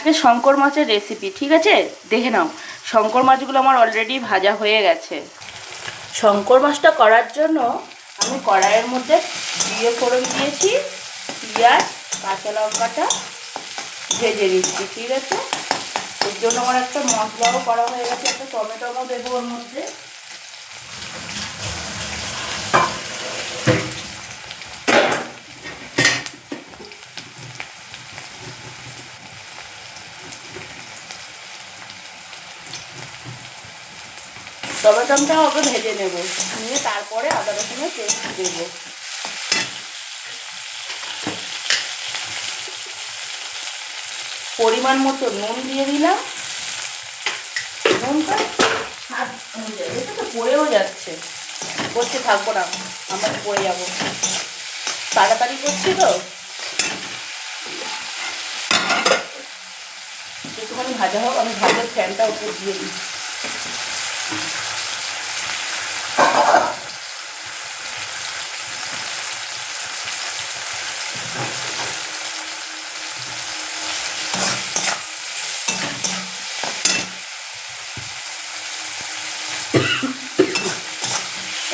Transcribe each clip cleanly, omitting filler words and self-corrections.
আজকে শঙ্কর মাছের রেসিপি, ঠিক আছে? দেখে নাও, শঙ্কর মাছগুলো আমার অলরেডি ভাজা হয়ে গেছে। শঙ্কর মাছটা করার জন্য আমি কড়াইয়ের মধ্যে জিরে ফোড়ন দিয়েছি, পেঁয়াজ কাঁচা লঙ্কাটা ভেজে নিচ্ছি, ঠিক আছে? এর জন্য আমার একটা মশলাও করা হয়ে গেছে, একটা টমেটোও দেবো ওর মধ্যে। টমেটোটাও ওকে ভেজে নেব, নিয়ে তারপরে আদা রসুনের পেস্ট দেবো। পরিমাণ মতো নুন দিয়ে দিলাম। নুনটা স্বাদ অনুযায়ী, এটা তো পড়েও যাচ্ছে, করতে থাকবো না, আমরা পড়ে যাবো, তাড়াতাড়ি করছি তো। একটুখানি ভাজা হোক, আমি ভাজের ফ্যানটা উপর দিয়ে দিই।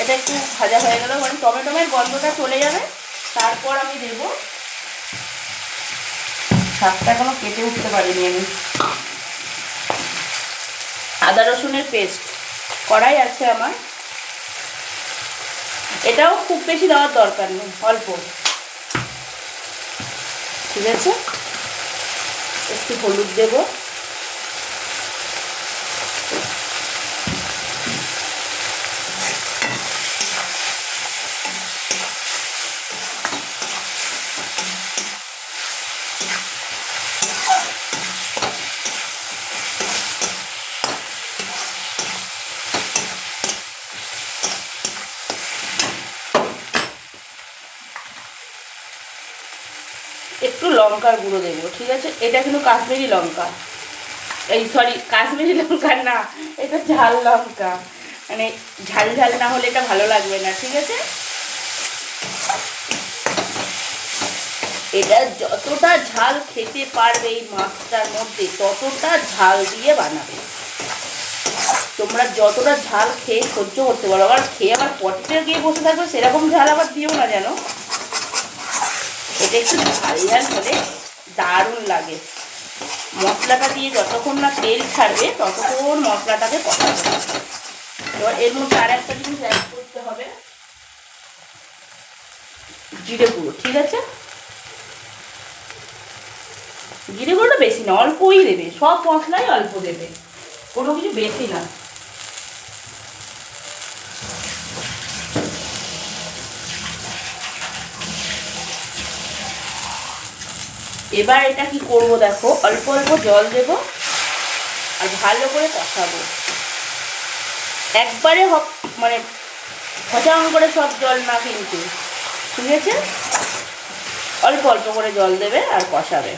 এটা একটু ভাজা হয়ে গেল, মানে টমেটোমের গন্ধটা চলে যাবে, তারপর আমি দেব। শাকটা এখনো কেটে উঠতে পারিনি আমি। আদা রসুনের পেস্ট কড়াই আছে আমার, এটাও খুব বেশি দেওয়ার দরকার নেই, অল্প, ঠিক আছে? একটু হলুদ দেব, একটু লঙ্কার গুঁড়ো দেবো, ঠিক আছে? এটা কিন্তু কাশ্মীরি লঙ্কা, এই সরি কাশ্মীরি লঙ্কা না, এটা ঝাল লঙ্কা, মানে ঝাল ঝাল না হলে এটা ভালো লাগবে না, ঠিক আছে? এটা যতটা ঝাল খেতে পারবে এই মাছটার মধ্যে, ততটা ঝাল দিয়ে বানাবে। তোমরা যতটা ঝাল খেয়ে সহ্য করতে পারো, আবার খেয়ে আবার পটিতে গিয়ে বসে থাকবে সেরকম ঝাল আবার দিও না যেন। এটা একটু ঝাল ঝাল হলে দারুণ লাগে। মশলাটা দিয়ে যতক্ষণ না তেল ছাড়বে ততক্ষণ মশলাটাকে কষাতে হবে। এবার এর মধ্যে আর একটা জিনিস অ্যাড করতে হবে, জিরে গুঁড়ো, ঠিক আছে? জিরে গুঁড়োটা বেশি না, অল্পই দেবে, সব মশলাই অল্প দেবে, কোনো কিছু বেশি না। এবার এটা কি করব দেখো, অল্প অল্প জল দেব আর ভালো করে কষাবো। একবারে মানে হচাং করে সব জল না কিন্তু, ঠিক আছে? অল্প অল্প করে জল দেবে আর কষাবে।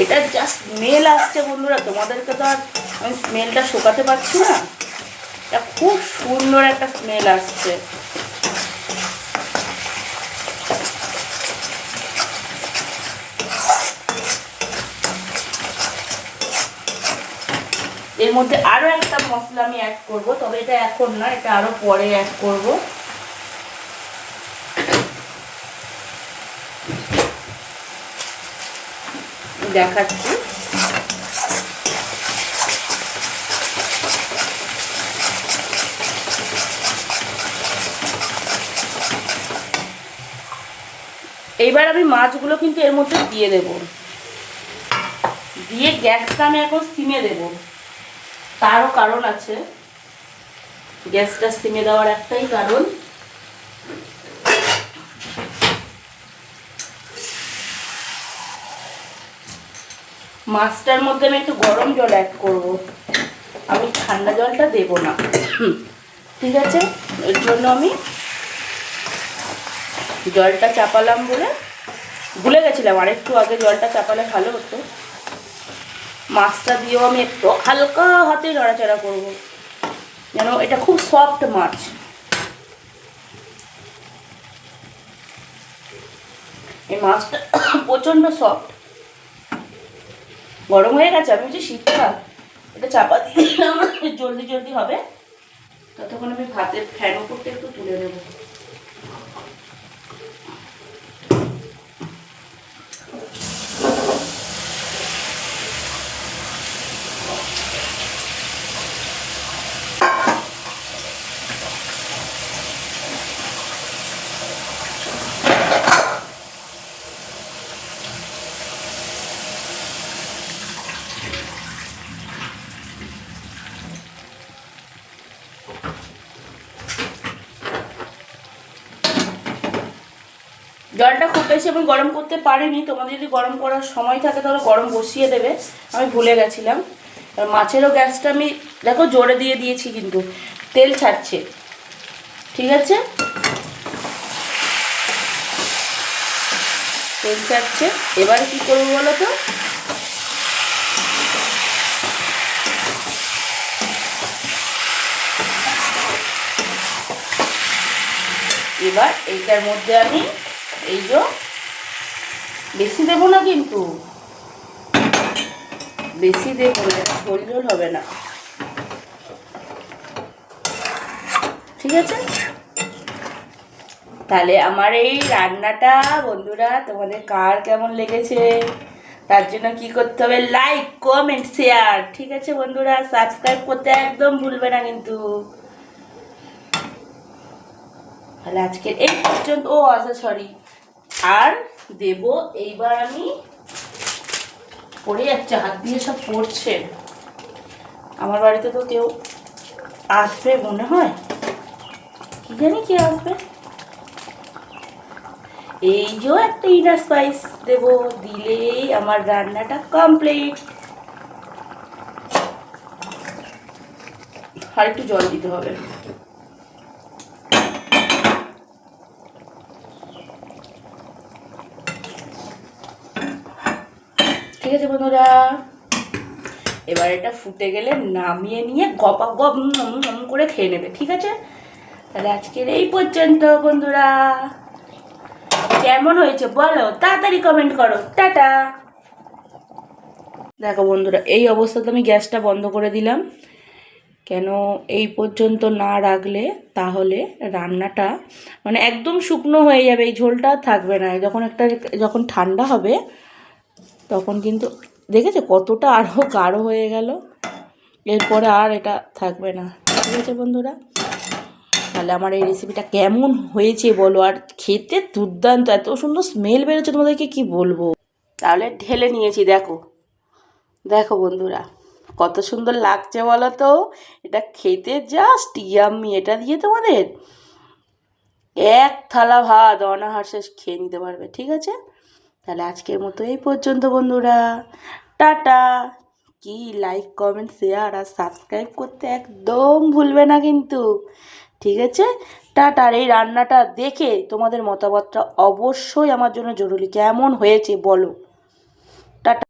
এটা যা স্মেল আসছে বন্ধুরা, তোমাদেরকে তো আর আমি স্মেলটা শোকাতে পারছি না, এটা খুব সুন্দর একটা স্মেল আসছে। এর মধ্যে আরো একটা মশলা আমি অ্যাড করব, তবে এটা এখন না, এটা আরো পরে অ্যাড করব। দেখাচ্ছি। এইবার আমি মাছগুলো কিন্তু এর মধ্যে দিয়ে দেব, দিয়ে গ্যাসটা আমি এখন সিমে দেব। তারও কারণ আছে, গ্যাসটা সিমে দেওয়ার একটাই কারণ, মাছটার মধ্যে আমি একটু গরম জল অ্যাড করব, আমি ঠান্ডা জলটা দেব না, ঠিক আছে? এর জন্য আমি জলটা চাপালাম বলে ভুলে গেছিলাম, আর একটু আগে জলটা চাপালে ভালো হতো। মাছটা দিয়েও আমি একটু হালকা হাতে নড়াচড়া করব, যেন এটা খুব সফট মাছ। এই মাছটা প্রচণ্ড সফট, গরম হয়ে গেছে, আমি যে শীতটা এটা চাপা দিয়ে দিলাম, জলদি জলদি হবে। ততক্ষণ আমি ভাতের ফ্যান উপরটা একটু তুলে নেবো। জলটা খুব বেশি আমি গরম করতে পারিনি, তোমাদের যদি গরম করার সময় থাকে তাহলে গরম বসিয়ে দেবে, আমি ভুলে গেছিলাম। আর মাছেরও গ্যাসটা আমি দেখো জোরে দিয়ে দিয়েছি, কিন্তু তেল ছাড়ছে, ঠিক আছে, তেল ছাড়ছে। এবার কি করবো বলো তো, এবার এইটার মধ্যে আমি এই যে বেশি দেবো না, কিন্তু বেশি দেবো না, ঝোল ঝোল হবে না, ঠিক আছে। তাহলে আমার এই রান্নাটা বন্ধুরা তোমাদের কার কেমন লেগেছে, তার জন্য কি করতে হবে, লাইক কমেন্ট শেয়ার, ঠিক আছে বন্ধুরা, সাবস্ক্রাইব করতে একদম ভুলবে না কিন্তু। তাহলে আজকে এই পর্যন্ত, ও আচ্ছা সরি, আর দেব এইবার আমি, পড়ে যাচ্ছে, হাত দিয়ে সব পড়ছে। আমার বাড়িতে তো কেউ আসবে মনে হয়, কি জানি কে আসবে। এই যে একটা ইনার স্পাইস দেব, দিলেই আমার রান্নাটা কমপ্লিট। আর একটু জল দিতে হবে। ঠিক আছে বন্ধুরা, এবার এটা ফুটে গেলে নামিয়ে নিয়ে গপা গপ করে খেয়ে নেবে, ঠিক আছে। তাহলে আজকের এই পর্যন্ত বন্ধুরা, কেমন হয়েছে বলো, তাড়াতাড়ি কমেন্ট করো, টাটা। দেখো বন্ধুরা, এই অবস্থাতে আমি গ্যাসটা বন্ধ করে দিলাম, কেন এই পর্যন্ত না রাখলে তাহলে রান্নাটা মানে একদম শুকনো হয়ে যাবে, এই ঝোলটা থাকবে না। যখন ঠান্ডা হবে তখন কিন্তু দেখেছো কতটা আরও গাঢ় হয়ে গেল, এরপরে আর এটা থাকবে না, ঠিক আছে বন্ধুরা। তাহলে আমার এই রেসিপিটা কেমন হয়েছে বলো, আর খেতে দুর্দান্ত, এত সুন্দর স্মেল বেরোচ্ছে তোমাদেরকে কি বলবো। তাহলে ঢেলে নিয়েছি, দেখো দেখো বন্ধুরা কত সুন্দর লাগছে বলো তো, এটা খেতে জাস্ট ইয়াম্মি। এটা দিয়ে তোমাদের এক থালা ভাত অনায়াসে খেয়ে নিতে পারবে, ঠিক আছে। তাহলে আজকের মতো এই পর্যন্ত বন্ধুরা, টাটা। কি লাইক কমেন্ট শেয়ার আর সাবস্ক্রাইব করতে একদম ভুলবে না কিন্তু, ঠিক আছে। টাটা। আর এই রান্নাটা দেখে তোমাদের মতামতটা অবশ্যই আমার জন্য জরুরি, কেমন হয়েছে বলো।